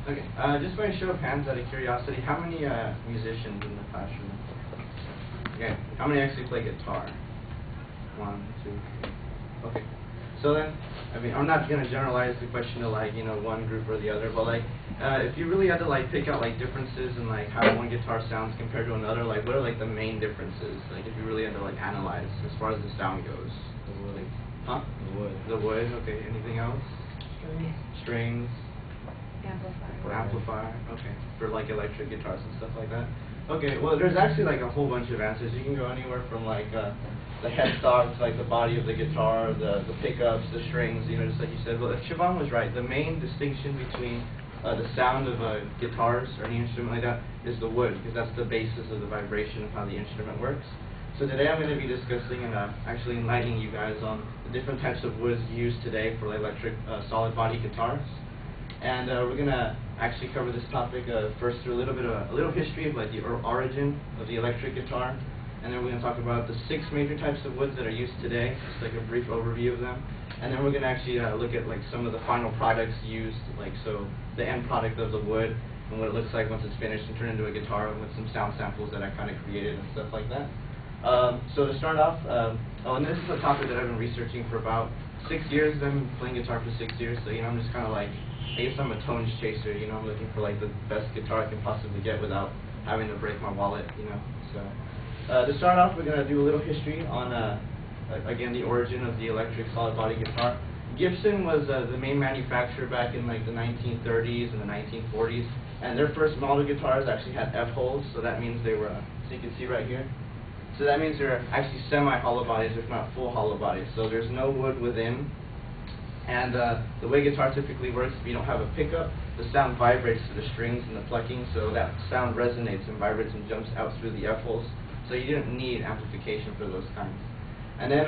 Okay, just by a show of hands, out of curiosity, how many musicians in the classroom? Okay, how many actually play guitar? 1, 2, 3. Okay, so then, I mean, I'm not gonna generalize the question to like, one group or the other, but like, if you really had to like pick out like differences in like how one guitar sounds compared to another, like what are like the main differences? Like if you really had to like analyze as far as the sound goes. The wood. Like, huh? The wood. The wood. Okay. Anything else? Strings. Amplifier, okay, for like electric guitars and stuff like that. Okay, well there's actually like a whole bunch of answers. You can go anywhere from like the headstock to like the body of the guitar, the pickups, the strings, just like you said. Well, Siobhan was right. The main distinction between the sound of guitars or any instrument like that is the wood, because that's the basis of the vibration of how the instrument works. So today I'm going to be discussing and actually enlightening you guys on the different types of woods used today for electric solid body guitars. And we're going to actually cover this topic first through a little history of like the origin of the electric guitar, and then we're going to talk about the 6 major types of woods that are used today, just like a brief overview of them. And then we're going to actually look at like some of the final products used, like so the end product of the wood and what it looks like once it's finished and turned into a guitar, with some sound samples that I kind of created and stuff like that. So to start off, and this is a topic that I've been researching for about 6 years. I've been playing guitar for 6 years, so I'm just kind of like, I guess I'm a tones chaser. I'm looking for like the best guitar I can possibly get without having to break my wallet. So to start off, we're gonna do a little history on again the origin of the electric solid body guitar. Gibson was the main manufacturer back in like the 1930s and the 1940s, and their first model guitars actually had F-holes, so that means they were, so you can see right here. So that means they're actually semi-hollow bodies, if not full hollow bodies. So there's no wood within. And the way guitar typically works, if you don't have a pickup, the sound vibrates to the strings and the plucking, so that sound resonates and vibrates and jumps out through the F-holes. So you didn't need amplification for those kinds. And then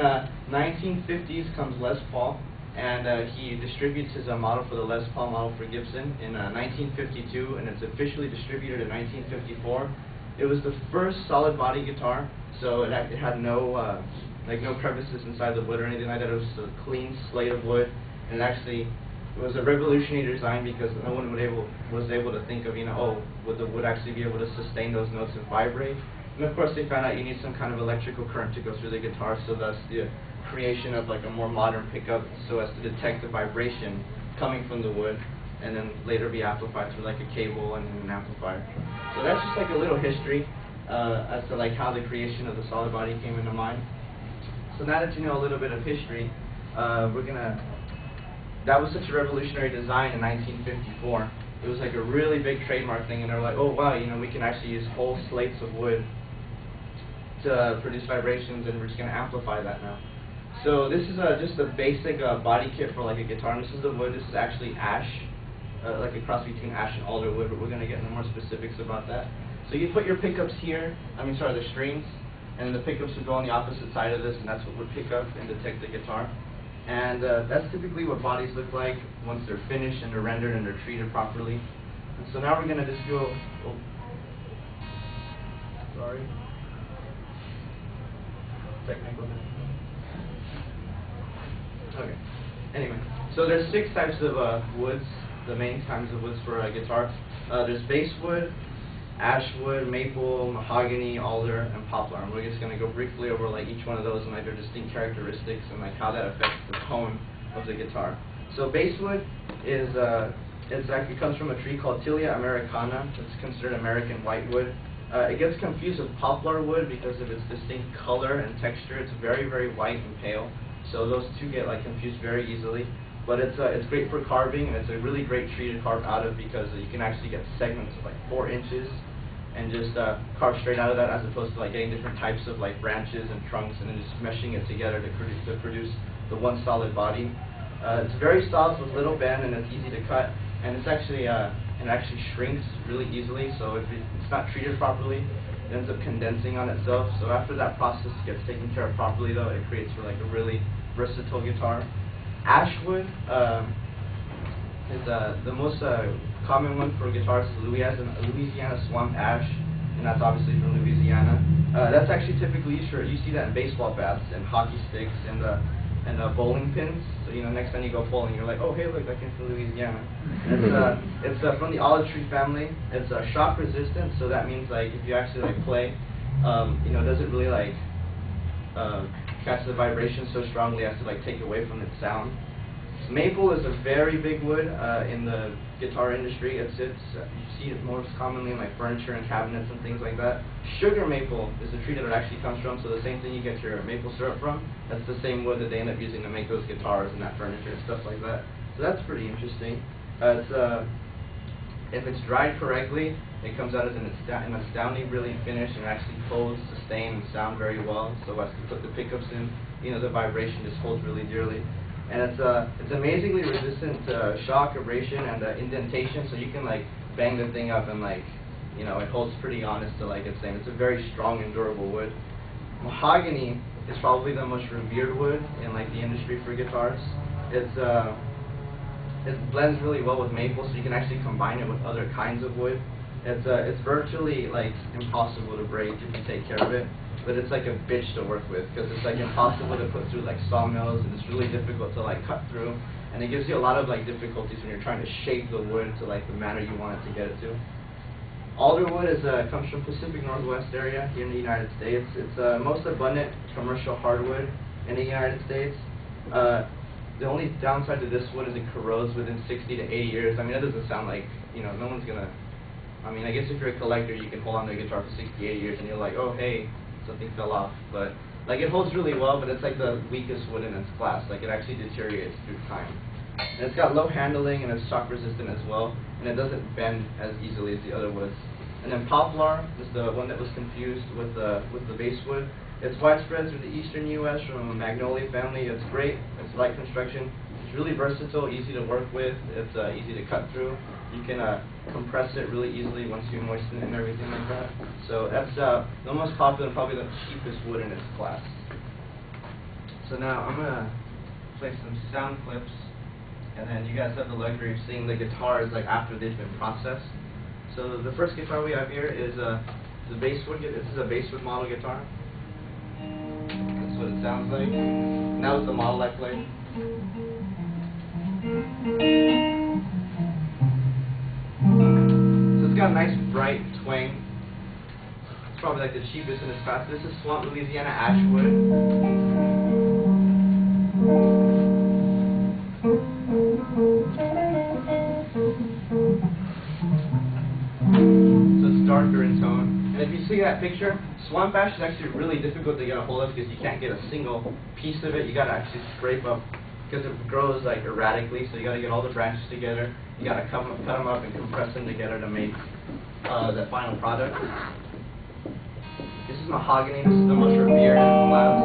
1950s comes Les Paul, and he distributes his model for the Les Paul model for Gibson in 1952, and it's officially distributed in 1954. It was the first solid body guitar, so it had no no crevices inside the wood or anything like that. It was just a clean slate of wood, and it was a revolutionary design because no one was able to think of, would the wood actually be able to sustain those notes and vibrate? And of course they found out you need some kind of electrical current to go through the guitar, so that's the creation of like a more modern pickup so as to detect the vibration coming from the wood, and then later be amplified through like a cable and an amplifier. So that's just like a little history as to like how the creation of the solid body came into mind. So now that you know a little bit of history, that was such a revolutionary design in 1954. It was like a really big trademark thing, and they were like, oh wow, we can actually use whole slates of wood to produce vibrations, and we're just going to amplify that now. So this is just a basic body kit for like a guitar, and this is the wood. This is actually ash, like a cross between ash and alder wood, but we're going to get into more specifics about that. So you put your pickups here, the strings, and the pickups would go on the opposite side of this, and that's what would pick up and detect the guitar. And that's typically what bodies look like once they're finished and they're rendered and they're treated properly. And so now we're going to just go, technical. Okay. Anyway, so there's 6 types of woods, the main kinds of woods for a guitar. There's basswood, Ashwood, maple, mahogany, alder, and poplar. And we're just going to go briefly over like each one of those and like their distinct characteristics and like how that affects the tone of the guitar. So basswood is it comes from a tree called Tilia americana. It's considered American whitewood. It gets confused with poplar wood because of its distinct color and texture. It's very, very white and pale. So those two get like confused very easily. But it's great for carving, and it's a really great tree to carve out of because you can actually get segments of like 4 inches and just carve straight out of that, as opposed to like getting different types of like branches and trunks and then just meshing it together to produce the one solid body. It's very soft with little bend, and it's easy to cut, and it actually shrinks really easily. So if it's not treated properly, it ends up condensing on itself. So after that process gets taken care of properly, though, it creates for like a really versatile guitar. Ashwood is the most common one for guitars. Is Louisiana swamp ash, and that's obviously from Louisiana. That's actually typically used for, you see that in baseball bats and hockey sticks, and and bowling pins. So next time you go bowling, you're like, oh hey, look, that came from Louisiana. It's from the olive tree family. It's shock resistant, so that means like if you actually like play, it doesn't really like catch the vibration so strongly as to like take away from its sound. Maple is a very big wood in the guitar industry. You see it most commonly in like furniture and cabinets and things like that. Sugar maple is the tree that it actually comes from, so the same thing you get your maple syrup from, that's the same wood that they end up using to make those guitars and that furniture and stuff like that. So that's pretty interesting. If it's dried correctly, it comes out as an astounding brilliant finish, and it actually holds, sustain, and sound very well. So as you put the pickups in, the vibration just holds really dearly. And it's amazingly resistant to shock, abrasion, and indentation. So you can like bang the thing up and like, it holds pretty honest to like it's saying. It's a very strong and durable wood. Mahogany is probably the most revered wood in like the industry for guitars. It blends really well with maple, so you can actually combine it with other kinds of wood. It's virtually like impossible to break if you take care of it. But it's like a bitch to work with, because it's like impossible to put through like sawmills, and it's really difficult to like cut through, and it gives you a lot of like difficulties when you're trying to shape the wood to like the manner you want it to get it to. Alder wood comes from Pacific Northwest area here in the United States. It's most abundant commercial hardwood in the United States. The only downside to this wood is it corrodes within 60 to 80 years. I mean, that doesn't sound like, no one's gonna, I guess if you're a collector, you can hold on to a guitar for 60, 80 years, and you're like, oh hey, something fell off, but like it holds really well, but it's like the weakest wood in its class. Like it actually deteriorates through time. And it's got low handling, and it's shock resistant as well, and it doesn't bend as easily as the other woods. And then Poplar is the one that was confused with the basswood. It's widespread through the eastern U.S. from a magnolia family. It's great. It's light construction. It's really versatile, easy to work with. It's easy to cut through. You can compress it really easily once you moisten it and everything like that. So that's the most popular and probably the cheapest wood in its class. So now I'm going to play some sound clips, and then you guys have the luxury of seeing the guitars like after they've been processed. So the first guitar we have here is the basswood. This is a basswood model guitar. That's what it sounds like. And that was the model I played. It's got a nice bright twang. It's probably like the cheapest in its class. This is Swamp, Louisiana Ashwood. So it's darker in tone. And if you see that picture, swamp ash is actually really difficult to get a hold of because you can't get a single piece of it. You gotta actually scrape up, because it grows like erratically, so you gotta get all the branches together. You gotta cut them up and compress them together to make the final product. This is Mahogany. This is the most revered in the class.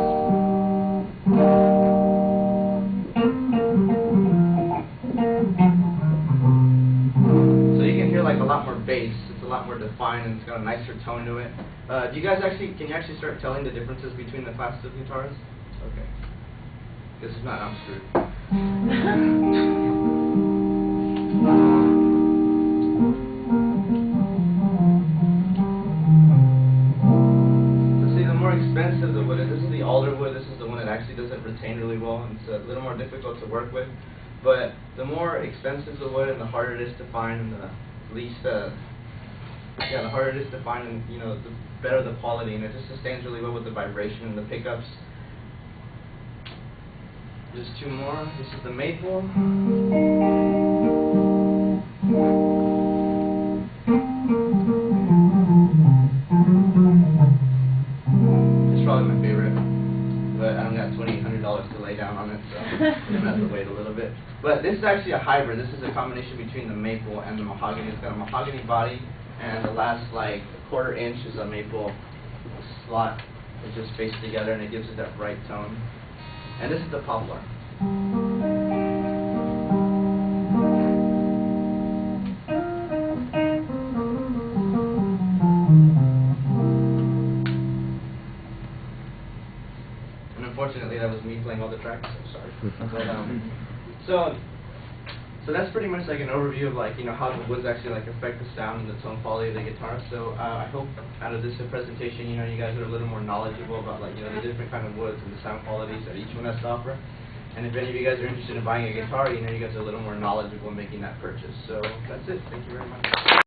So you can hear like a lot more bass. It's a lot more defined, and it's got a nicer tone to it. Can you actually start telling the differences between the classes of guitars? Okay. This is not, I'm screwed. So see, the more expensive the wood is, this is the alder wood, this is the one that actually doesn't retain really well, and it's a little more difficult to work with. But the more expensive the wood and the harder it is to find, and the harder it is to find, and the better the quality, and it just sustains really well with the vibration and the pickups. Just two more. This is the maple. It's probably my favorite, but I don't got $2,800 to lay down on it, so I'm gonna have to wait a little bit. But this is actually a hybrid. This is a combination between the maple and the mahogany. It's got a mahogany body, and the last like quarter inch is a maple slot. It's just spaced together, and it gives it that bright tone. And this is the Poplar. And unfortunately, that was me playing all the tracks. I'm sorry. But, so that's pretty much like an overview of like how the woods actually like affect the sound and the tone quality of the guitar. So I hope out of this presentation, you guys are a little more knowledgeable about like the different kind of woods and the sound qualities that each one has to offer. And if any of you guys are interested in buying a guitar, you know you guys are a little more knowledgeable in making that purchase. So that's it. Thank you very much.